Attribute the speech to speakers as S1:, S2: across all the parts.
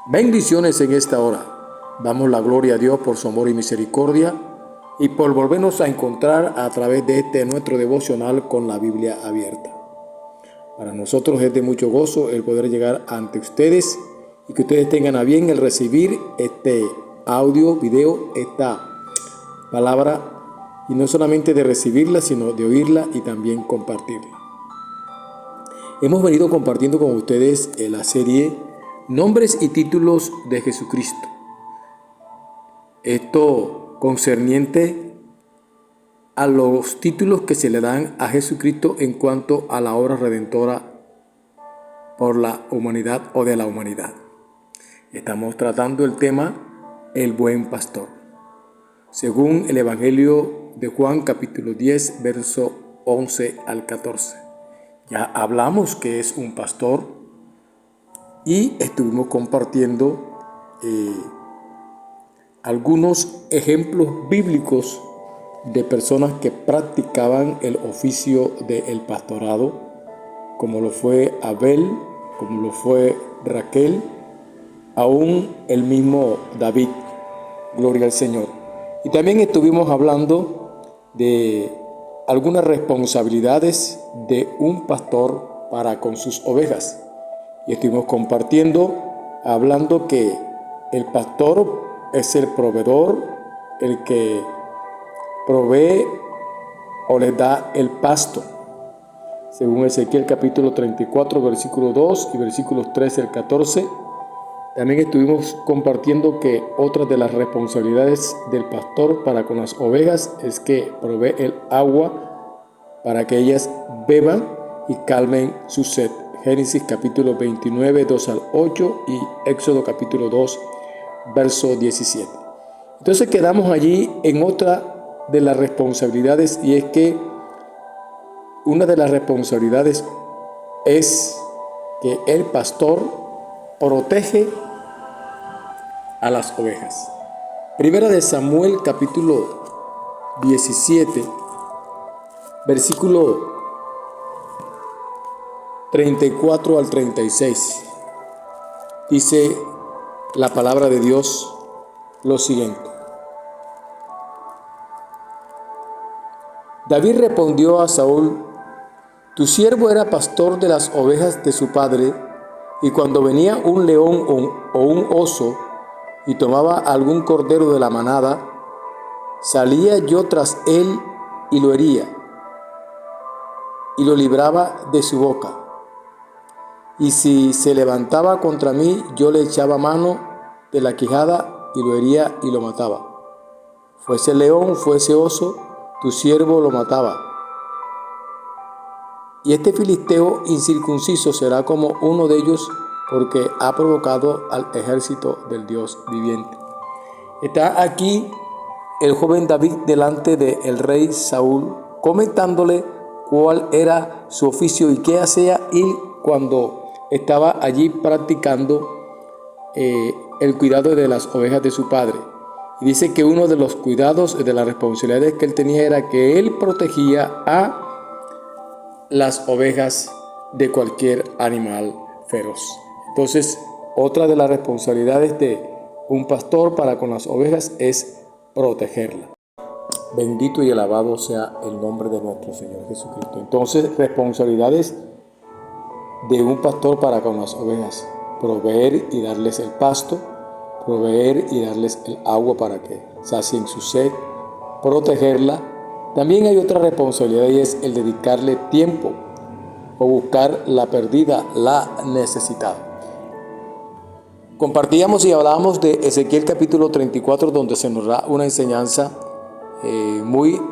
S1: Bendiciones en esta hora. Damos la gloria a Dios por su amor y misericordia y por volvernos a encontrar a través de este nuestro devocional con la Biblia abierta. Para nosotros es de mucho gozo el poder llegar ante ustedes y que ustedes tengan a bien el recibir este audio, video, esta palabra, y no solamente de recibirla, sino de oírla y también compartirla. Hemos venido compartiendo con ustedes la serie Nombres y títulos de Jesucristo. Esto concerniente a los títulos que se le dan a Jesucristo en cuanto a la obra redentora por la humanidad o de la humanidad. Estamos tratando el tema El Buen Pastor, según el Evangelio de Juan capítulo 10, verso 11 al 14. Ya hablamos que es un pastor y estuvimos compartiendo algunos ejemplos bíblicos de personas que practicaban el oficio del pastorado, como lo fue Abel, como lo fue Raquel, aún el mismo David, gloria al Señor. Y también estuvimos hablando de algunas responsabilidades de un pastor para con sus ovejas. Y estuvimos compartiendo, hablando que el pastor es el proveedor, el que provee o le da el pasto. Según Ezequiel capítulo 34, versículo 2 y versículos 13 al 14. También estuvimos compartiendo que otra de las responsabilidades del pastor para con las ovejas es que provee el agua para que ellas beban y calmen su sed. Génesis capítulo 29, 2 al 8 y Éxodo capítulo 2, verso 17. Entonces quedamos allí en otra de las responsabilidades, y es que una de las responsabilidades es que el pastor protege a las ovejas. Primera de Samuel capítulo 17, versículo 34 al 36. Dice la palabra de Dios lo siguiente. David respondió a Saúl: tu siervo era pastor de las ovejas de su padre, y cuando venía un león o un oso y tomaba algún cordero de la manada, salía yo tras él y lo hería, y lo libraba de su boca. Y si se levantaba contra mí, yo le echaba mano de la quijada y lo hería y lo mataba. Fuese león, fuese oso, tu siervo lo mataba. Y este filisteo incircunciso será como uno de ellos, porque ha provocado al ejército del Dios viviente. Está aquí el joven David delante del rey Saúl, comentándole cuál era su oficio y qué hacía él cuando estaba allí practicando el cuidado de las ovejas de su padre. Y dice que uno de los cuidados, de las responsabilidades que él tenía, era que él protegía a las ovejas de cualquier animal feroz. Entonces, otra de las responsabilidades de un pastor para con las ovejas es protegerlas. Bendito y alabado sea el nombre de nuestro Señor Jesucristo. Entonces, responsabilidades de un pastor para con las ovejas: proveer y darles el pasto, proveer y darles el agua para que sacien su sed, protegerla. También hay otra responsabilidad, y es el dedicarle tiempo o buscar la perdida, la necesitada. Compartíamos y hablábamos de Ezequiel capítulo 34, donde se nos da una enseñanza muy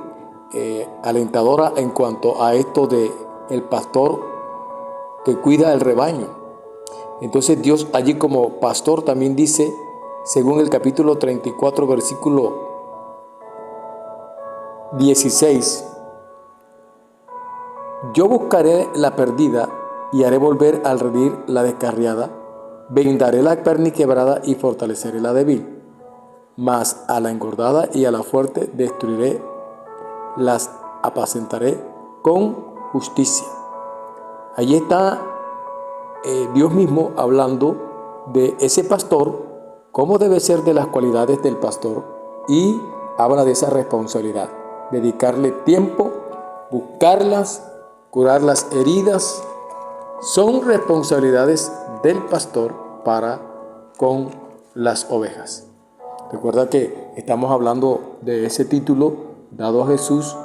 S1: alentadora en cuanto a esto de el pastor que cuida el rebaño. Entonces Dios allí como pastor también dice, según el capítulo 34, versículo 16, yo buscaré la perdida y haré volver al redil la descarriada, vendaré la perniquebrada y fortaleceré la débil, mas a la engordada y a la fuerte destruiré, las apacentaré con justicia. Allí está Dios mismo hablando de ese pastor, cómo debe ser de las cualidades del pastor, y habla de esa responsabilidad, dedicarle tiempo, buscarlas, curar las heridas. Son responsabilidades del pastor para con las ovejas. Recuerda que estamos hablando de ese título dado a Jesús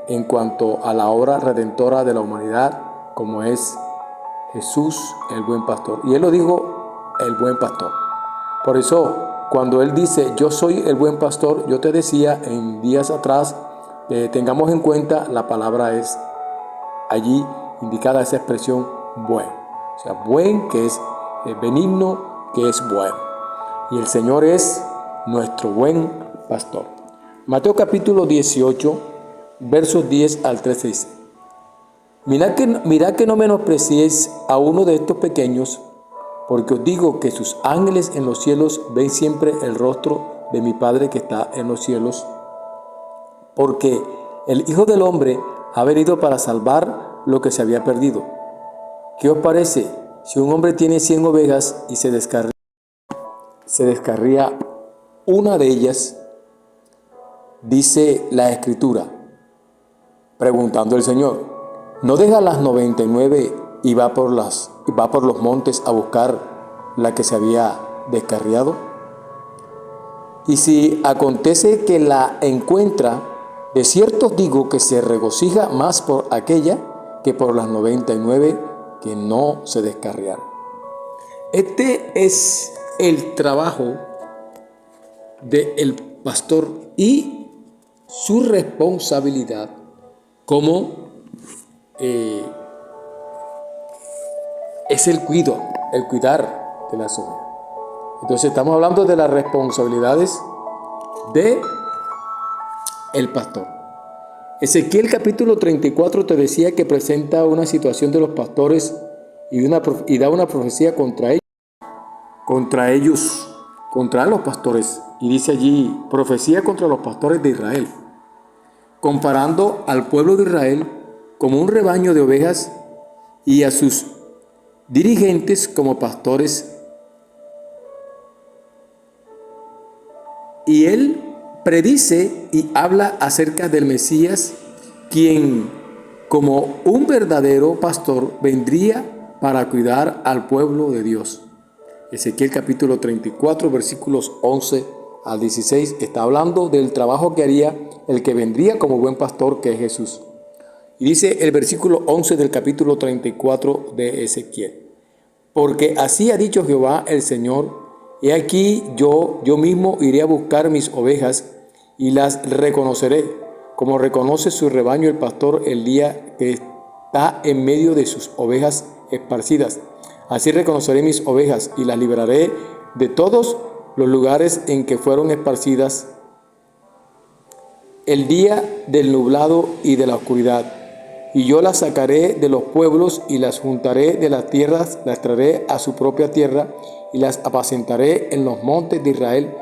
S1: en cuanto a la obra redentora de la humanidad, como es Jesús el buen pastor. Y él lo dijo, el buen pastor. Por eso, cuando él dice, yo soy el buen pastor, yo te decía en días atrás, tengamos en cuenta, la palabra es allí indicada esa expresión buen. O sea, buen, que es benigno, que es bueno. Y el Señor es nuestro buen pastor. Mateo capítulo 18, versos 10 al 13 dice: Mirad que no menospreciéis a uno de estos pequeños, porque os digo que sus ángeles en los cielos ven siempre el rostro de mi Padre que está en los cielos. Porque el Hijo del Hombre ha venido para salvar lo que se había perdido. ¿Qué os parece si un hombre tiene 100 ovejas y se descarría una de ellas? Dice la Escritura, preguntando el Señor, ¿no deja las 99 y va por los montes a buscar la que se había descarriado? Y si acontece que la encuentra, de cierto os digo que se regocija más por aquella que por las 99 que no se descarriaron. Este es el trabajo del pastor y su responsabilidad como es el cuidar de las ovejas. Entonces estamos hablando de las responsabilidades de el pastor. Ezequiel capítulo 34 te decía que presenta una situación de los pastores y da una profecía contra ellos, contra los pastores. Y dice allí, profecía contra los pastores de Israel, comparando al pueblo de Israel como un rebaño de ovejas y a sus dirigentes como pastores. Y él predice y habla acerca del Mesías, quien como un verdadero pastor vendría para cuidar al pueblo de Dios. Ezequiel capítulo 34 versículos 11 al 16 está hablando del trabajo que haría el que vendría como buen pastor, que es Jesús. Y dice el versículo 11 del capítulo 34 de Ezequiel: porque así ha dicho Jehová el Señor, he aquí yo mismo iré a buscar mis ovejas y las reconoceré, como reconoce su rebaño el pastor el día que está en medio de sus ovejas esparcidas. Así reconoceré mis ovejas y las libraré de todos los lugares en que fueron esparcidas el día del nublado y de la oscuridad. Y yo las sacaré de los pueblos y las juntaré de las tierras, las traeré a su propia tierra y las apacentaré en los montes de Israel,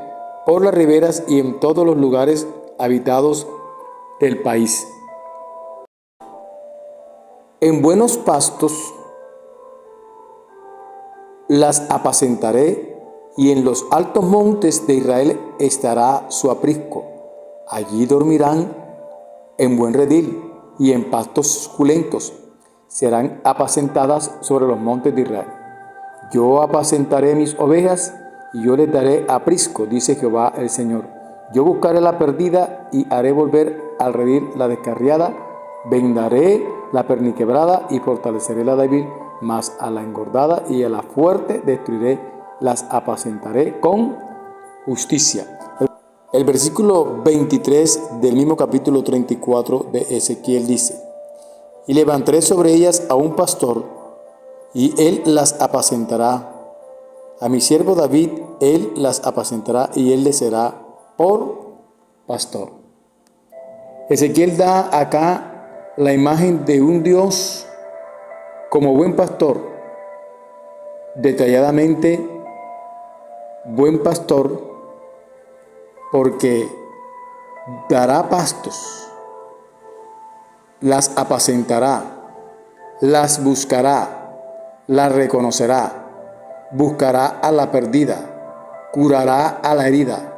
S1: por las riberas y en todos los lugares habitados del país. En buenos pastos las apacentaré y en los altos montes de Israel estará su aprisco. Allí dormirán en buen redil y en pastos suculentos serán apacentadas sobre los montes de Israel. Yo apacentaré mis ovejas y yo les daré aprisco, dice Jehová el Señor. Yo buscaré la perdida y haré volver al redil la descarriada, vendaré la perniquebrada y fortaleceré la débil, mas a la engordada y a la fuerte destruiré, las apacentaré con justicia. El versículo 23 del mismo capítulo 34 de Ezequiel dice: y levantaré sobre ellas a un pastor, y él las apacentará. A mi siervo David, él las apacentará, y él le será por pastor. Ezequiel da acá la imagen de un Dios como buen pastor, detalladamente buen pastor, porque dará pastos, las apacentará, las buscará, las reconocerá, buscará a la perdida, curará a la herida,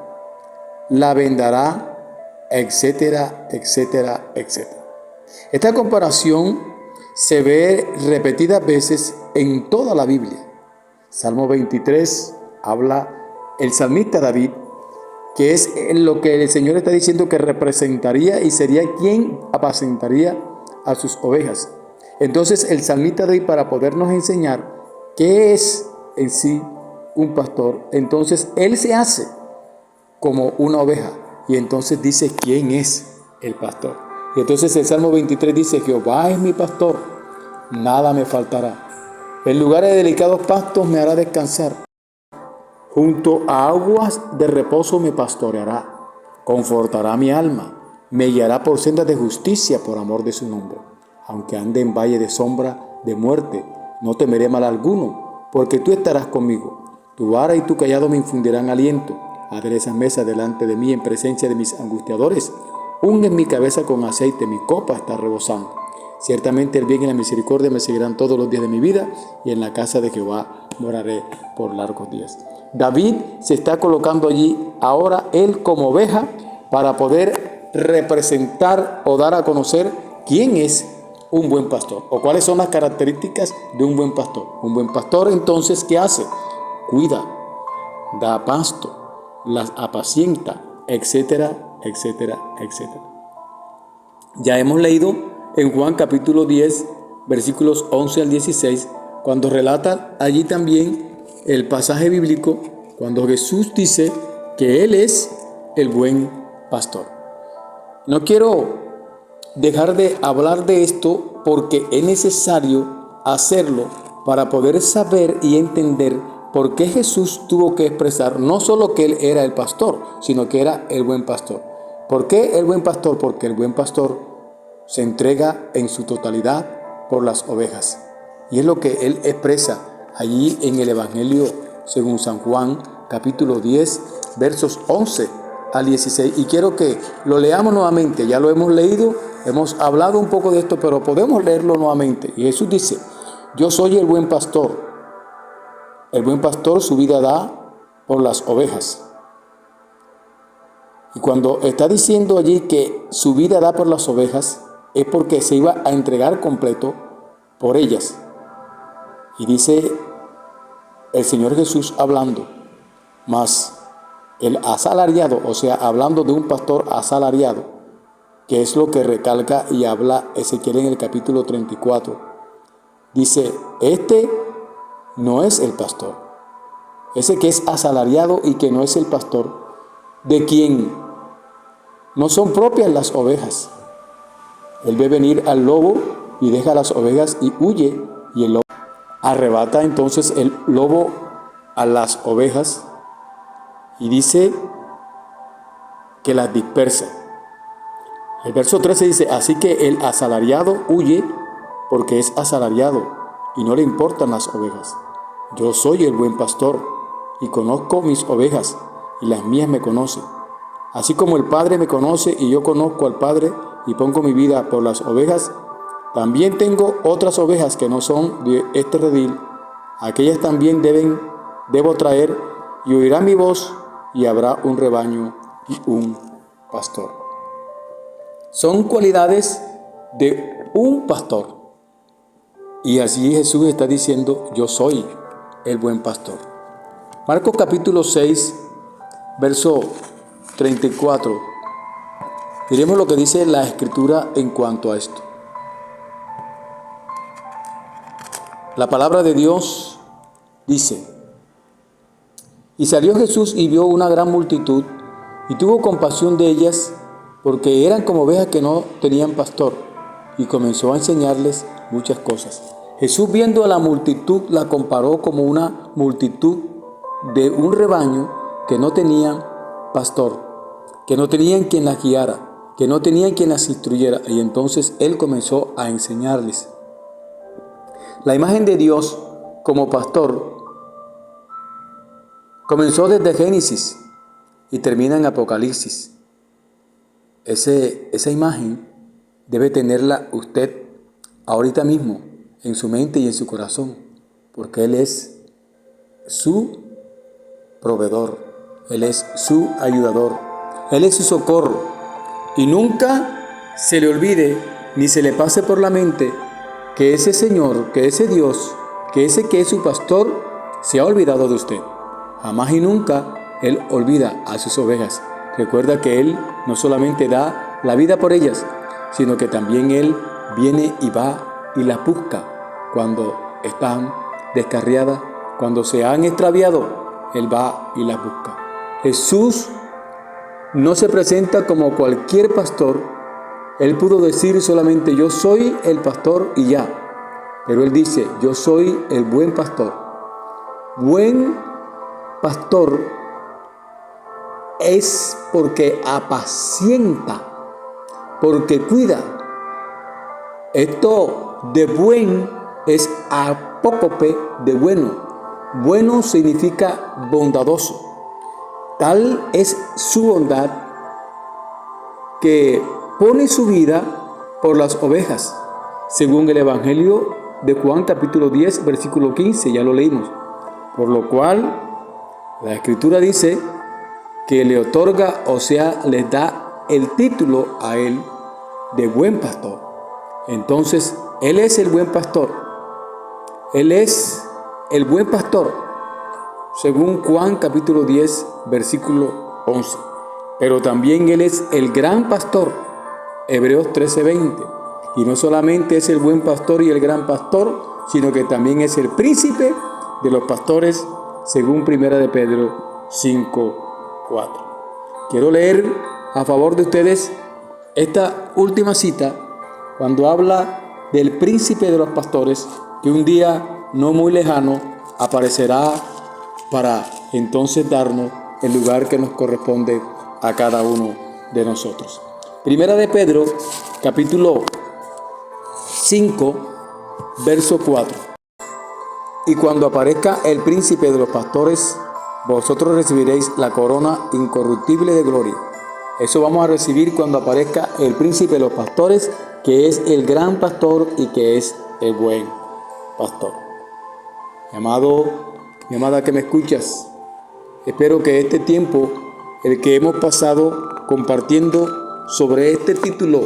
S1: la vendará, etcétera, etcétera, etcétera. Esta comparación se ve repetidas veces en toda la Biblia. Salmo 23 habla el salmista David, que es lo que el Señor está diciendo que representaría y sería quien apacentaría a sus ovejas. Entonces el salmista David, para podernos enseñar qué es en sí un pastor, entonces él se hace como una oveja y entonces dice quién es el pastor. Y entonces el Salmo 23 dice: Jehová es mi pastor, nada me faltará. En lugares de delicados pastos me hará descansar. Junto a aguas de reposo me pastoreará, confortará mi alma, me guiará por sendas de justicia por amor de su nombre. Aunque ande en valle de sombra de muerte, no temeré mal alguno, porque tú estarás conmigo. Tu vara y tu cayado me infundirán aliento. Aderezas mesa delante de mí en presencia de mis angustiadores. Unges mi cabeza con aceite, mi copa está rebosando. Ciertamente el bien y la misericordia me seguirán todos los días de mi vida, y en la casa de Jehová moraré por largos días. David se está colocando allí ahora él como oveja para poder representar o dar a conocer quién es un buen pastor o cuáles son las características de un buen pastor. Un buen pastor, entonces, ¿qué hace? Cuida, da pasto, las apacienta, etcétera, etcétera, etcétera. Ya hemos leído en Juan capítulo 10, versículos 11 al 16, cuando relata allí también el pasaje bíblico, cuando Jesús dice que Él es el buen pastor. No quiero dejar de hablar de esto porque es necesario hacerlo para poder saber y entender por qué Jesús tuvo que expresar no solo que Él era el pastor, sino que era el buen pastor. ¿Por qué el buen pastor? Porque el buen pastor se entrega en su totalidad por las ovejas. Y es lo que Él expresa allí en el Evangelio según San Juan, capítulo 10, versos 11 al 16. Y quiero que lo leamos nuevamente. Ya lo hemos leído, hemos hablado un poco de esto, pero podemos leerlo nuevamente. Y Jesús dice: yo soy el buen pastor. El buen pastor su vida da por las ovejas. Y cuando está diciendo allí que su vida da por las ovejas, es porque se iba a entregar completo por ellas. Y dice el Señor Jesús hablando, mas el asalariado, o sea, hablando de un pastor asalariado, que es lo que recalca y habla Ezequiel en el capítulo 34, dice: este no es el pastor, ese que es asalariado y que no es el pastor, de quien no son propias las ovejas. Él ve venir al lobo y deja las ovejas y huye, y el lobo arrebata entonces el lobo a las ovejas y dice que las dispersa. El verso 13 dice: así que el asalariado huye porque es asalariado y no le importan las ovejas. Yo soy el buen pastor y conozco mis ovejas y las mías me conocen. Así como el Padre me conoce y yo conozco al Padre y pongo mi vida por las ovejas, también tengo otras ovejas que no son de este redil. Aquellas también debo traer, y oirán mi voz, y habrá un rebaño y un pastor. Son cualidades de un pastor. Y así Jesús está diciendo: yo soy el buen pastor. Marcos capítulo 6, verso 34. Diremos lo que dice la Escritura en cuanto a esto. La palabra de Dios dice: y salió Jesús y vio una gran multitud, y tuvo compasión de ellas, porque eran como ovejas que no tenían pastor, y comenzó a enseñarles muchas cosas. Jesús, viendo a la multitud, la comparó como una multitud de un rebaño que no tenían pastor, que no tenían quien las guiara, que no tenían quien las instruyera, y entonces Él comenzó a enseñarles. La imagen de Dios como pastor comenzó desde Génesis y termina en Apocalipsis. Esa imagen debe tenerla usted ahorita mismo en su mente y en su corazón, porque Él es su proveedor, Él es su ayudador, Él es su socorro. Y nunca se le olvide ni se le pase por la mente que ese Señor, que ese Dios, que ese que es su pastor, se ha olvidado de usted. Jamás y nunca Él olvida a sus ovejas. Recuerda que Él no solamente da la vida por ellas, sino que también Él viene y va y las busca cuando están descarriadas, cuando se han extraviado. Él va y las busca. Jesús no se presenta como cualquier pastor. Él pudo decir solamente: yo soy el pastor y ya. Pero Él dice: yo soy el buen pastor. Buen pastor es porque apacienta, porque cuida. Esto de buen es apócope de bueno. Bueno significa bondadoso. Tal es su bondad que pone su vida por las ovejas, según el Evangelio de Juan capítulo 10, versículo 15, ya lo leímos. Por lo cual, la Escritura dice que le otorga, o sea, les da el título a Él de buen pastor. Entonces, Él es el buen pastor. Él es el buen pastor, según Juan capítulo 10, versículo 11. Pero también Él es el gran pastor, Hebreos 13:20. Y no solamente es el buen pastor y el gran pastor, sino que también es el príncipe de los pastores, según Primera de Pedro 5:4. Quiero leer a favor de ustedes esta última cita, cuando habla del príncipe de los pastores, que un día no muy lejano aparecerá para entonces darnos el lugar que nos corresponde a cada uno de nosotros. Primera de Pedro, capítulo 5, verso 4. Y cuando aparezca el príncipe de los pastores, vosotros recibiréis la corona incorruptible de gloria. Eso vamos a recibir cuando aparezca el príncipe de los pastores, que es el gran pastor y que es el buen pastor. Mi amado, mi amada que me escuchas, espero que este tiempo, el que hemos pasado compartiendo sobre este título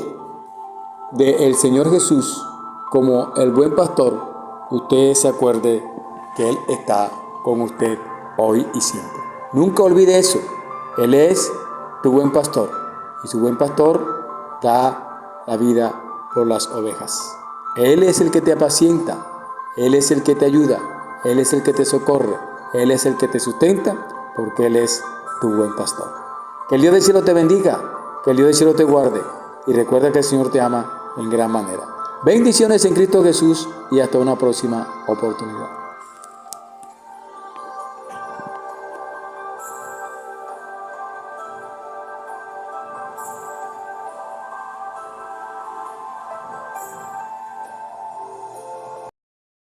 S1: de el Señor Jesús como el buen pastor, usted se acuerde que Él está con usted hoy y siempre. Nunca olvide eso. Él es tu buen pastor, y su buen pastor da la vida por las ovejas. Él es el que te apacienta, Él es el que te ayuda, Él es el que te socorre, Él es el que te sustenta, porque Él es tu buen pastor. Que el Dios del cielo te bendiga, que el Dios del cielo te guarde, y recuerda que el Señor te ama en gran manera. Bendiciones en Cristo Jesús y hasta una próxima oportunidad.